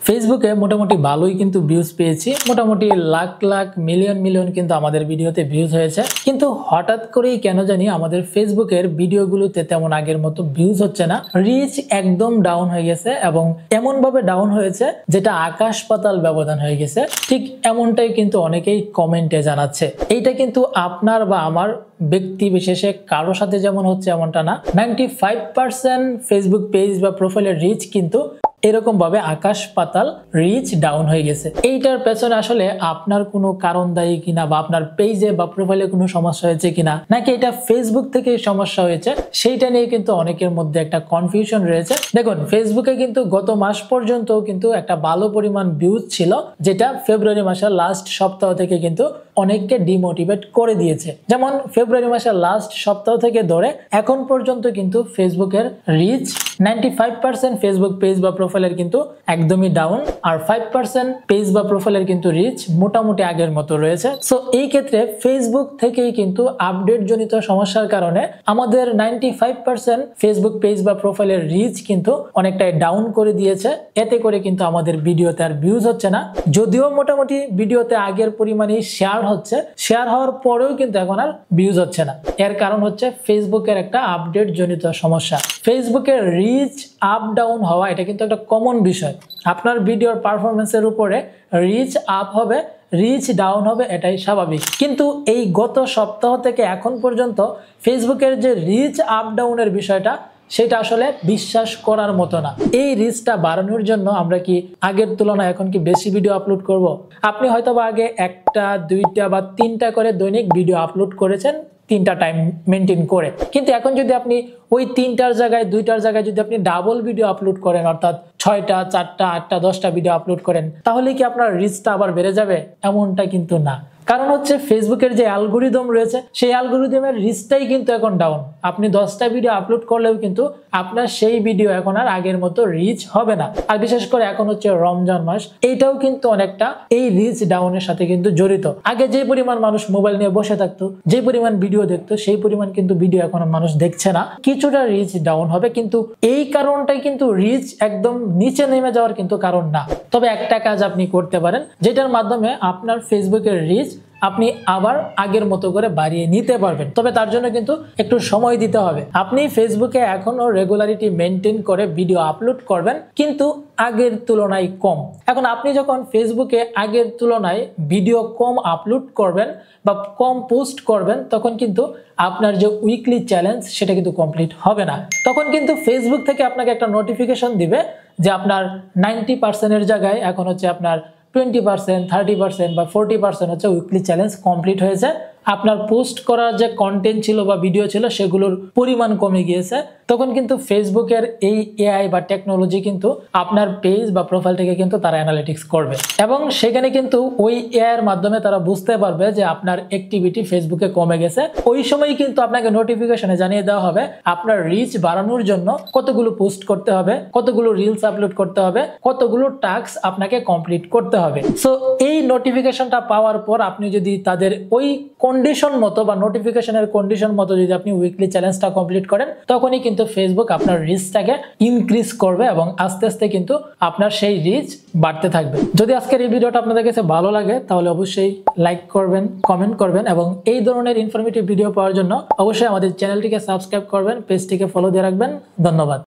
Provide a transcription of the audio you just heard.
ফেসবুকে মোটামুটি ভালোই কিন্তু ভিউজ পেয়েছি, মোটামুটি লাখ লাখ মিলিয়ন মিলিয়ন কিন্তু আমাদের ভিডিওতে ভিউজ হয়েছে। কিন্তু হঠাৎ করেই কেন জানি আমাদের ফেসবুকের ভিডিওগুলোতে তেমন আগের মতো ভিউজ হচ্ছে না, রিচ একদম ডাউন হয়ে গেছে এবং এমন ভাবে ডাউন হয়েছে যেটা আকাশ পাতাল ব্যবধান হয়ে গেছে। ঠিক এমনটাই কিন্তু অনেকেই কমেন্টে জানাচ্ছে। এইটা কিন্তু আপনার বা আমার ব্যক্তি বিশেষে কারো সাথে যেমন হচ্ছে এমনটা না, 95% ফেসবুক পেজ বা প্রোফাইলের রিচ কিন্তু এরকম ভাবে আকাশ পাতাল রিচ ডাউন হয়ে গেছে। এইটার পেছনে আসলে আপনার কোনো কারণ দায়ী কিনা, বা আপনার পেজে বা প্রোফাইলে কোনো সমস্যা হয়েছে কিনা, নাকি এটা ফেসবুক থেকে সমস্যা হয়েছে, সেইটা নিয়ে কিন্তু অনেকের মধ্যে একটা কনফিউশন রয়েছে। দেখুন, ফেসবুকে কিন্তু গত মাস পর্যন্ত কিন্তু একটা ভালো পরিমাণ ভিউজ ছিল, যেটা ফেব্রুয়ারি মাসের লাস্ট সপ্তাহ থেকে কিন্তু অনেককে ডিমোটিভেট করে দিয়েছে। যেমন ফেব্রুয়ারি মাসের লাস্ট সপ্তাহ থেকে ধরে এখন পর্যন্ত কিন্তু ফেসবুকের রিচ 95% ফেসবুক পেজ বা প্রোফাইলের কিন্তু একদমই ডাউন, আর 5% পেজ বা প্রোফাইলের কিন্তু রিচ মোটামুটি আগের মতো রয়েছে। সো এই ক্ষেত্রে ফেসবুক থেকেই কিন্তু আপডেট জনিত সমস্যার কারণে আমাদের 95% ফেসবুক পেজ বা প্রোফাইলের রিচ কিন্তু অনেকটাই ডাউন করে দিয়েছে। এতে করে কিন্তু আমাদের ভিডিওতে আর ভিউজ হচ্ছে না, যদিও মোটামুটি ভিডিওতে আগের পরিমাণেই শেয়ার হচ্ছে, শেয়ার হওয়ার পরেও কিন্তু এখন আর ভিউজ হচ্ছে না। এর কারণ হচ্ছে ফেসবুকের একটা আপডেট জনিত সমস্যা। ফেসবুকের রিচ আপ ডাউন হওয়া এটা কিন্তু একটা কমন বিষয়। আপনার ভিডিওর পারফরমেন্সের উপরে রিচ আপ হবে, রিচ ডাউন হবে, এটাই স্বাভাবিক। কিন্তু এই গত সপ্তাহ থেকে এখন পর্যন্ত ফেসবুকের যে রিচ আপ ডাউনের বিষয়টা, সেটা আসলে বিশ্বাস করার মতো না। এই রিচটা বাড়ানোর জন্য আমরা কি আগের তুলনায় এখন কি বেশি ভিডিও আপলোড করব? আপনি হয়তো বা আগে একটা, দুইটা বা তিনটা করে দৈনিক ভিডিও আপলোড করেছেন, 3টা টাইম মেনটেন করে। কিন্তু এখন যদি আপনি ওই 3টার জায়গায় 2টার জায়গায় যদি আপনি ডাবল ভিডিও আপলোড করেন, অর্থাৎ 6টা, 4টা, 8টা, 10টা ভিডিও আপলোড করেন, তাহলে কি আপনার রিচটা আবার বেড়ে যাবে? এমনটা কিন্তু না। কারণ হচ্ছে ফেসবুকের যে অ্যালগরিদম রয়েছে, সেই অ্যালগরিদমের রিচটাই কিন্তু এখন ডাউন। আপনি 10টা ভিডিও আপলোড করলেও কিন্তু আপনার সেই ভিডিও এখন আর আগের মতো রিচ হবে না। আর বিশেষ করে এখন হচ্ছে রমজান মাস, এইটাও কিন্তু অনেকটা এই রিচ ডাউনের সাথে কিন্তু জড়িত। আগে যে পরিমাণ মানুষ মোবাইল নিয়ে বসে থাকতো, যে পরিমাণ ভিডিও দেখতো, সেই পরিমাণ কিন্তু ভিডিও এখন মানুষ দেখছে না। কিছুটা রিচ ডাউন হবে, কিন্তু এই কারণটাই কিন্তু রিচ একদম নিচে নেমে যাওয়ার কিন্তু কারণ না। তবে একটা কাজ আপনি করতে পারেন, যেটার মাধ্যমে আপনার ফেসবুকের রিচ আপনি আবার আগের মতো করে বাড়িয়ে নিতে পারবেন। তবে তার জন্য কিন্তু একটু সময় দিতে হবে। আপনি ফেসবুকে এখনো রেগুলারিটি মেনটেন করে ভিডিও আপলোড করবেন, কিন্তু আগের তুলনায় কম। এখন আপনি যখন ফেসবুকে আগের তুলনায় ভিডিও কম আপলোড করবেন বা কম পোস্ট করবেন, তখন কিন্তু আপনার যে উইকলি চ্যালেঞ্জ, সেটা কিন্তু কমপ্লিট হবে না। তখন কিন্তু ফেসবুক থেকে আপনাকে একটা নোটিফিকেশন দিবে যে আপনার 90%-এর জায়গায় এখন হচ্ছে আপনার 20%, 30% বা 40% হচ্ছে উইকলি চ্যালেঞ্জ কমপ্লিট হয়েছে। আপনার পোস্ট করার যে কন্টেন্ট ছিল বা ভিডিও ছিল, সেগুলোর পরিমাণ কমে গিয়েছে। তখন কিন্তু ফেসবুকের এই এআই বা টেকনোলজি কিন্তু আপনার পেজ বা প্রোফাইল থেকে কিন্তু তারা অ্যানালিটিক্স করবে, এবং সেখানে কিন্তু ওই এআই এর মাধ্যমে তারা বুঝতে পারবে যে আপনার অ্যাক্টিভিটি ফেসবুকে কমে গেছে। ওই সময় কিন্তু আপনাকে নোটিফিকেশনে জানিয়ে দেওয়া হবে আপনার রিচ বাড়ানোর জন্য কতগুলো পোস্ট করতে হবে, কতগুলো রিলস আপলোড করতে হবে, কতগুলো টাস্ক আপনাকে কমপ্লিট করতে হবে। সো এই নোটিফিকেশনটা পাওয়ার পর আপনি যদি তাদের ওই কন্ডিশন মতো বা নোটিফিকেশনের কন্ডিশন মতো যদি আপনি উইকলি চ্যালেঞ্জটা কমপ্লিট করেন, তখনই কিন্তু ফেসবুক আপনার রিচটাকে ইনক্রিজ করবে এবং আস্তে আস্তে কিন্তু আপনার সেই রিচ বাড়তে থাকবে। যদি আজকের এই ভিডিওটা আপনাদের কাছে ভালো লাগে, তাহলে অবশ্যই লাইক করবেন, কমেন্ট করবেন, এবং এই ধরনের ইনফরমেটিভ ভিডিও পাওয়ার জন্য অবশ্যই আমাদের চ্যানেলটিকে সাবস্ক্রাইব করবেন, পেজটিকে ফলো দিয়ে রাখবেন। ধন্যবাদ।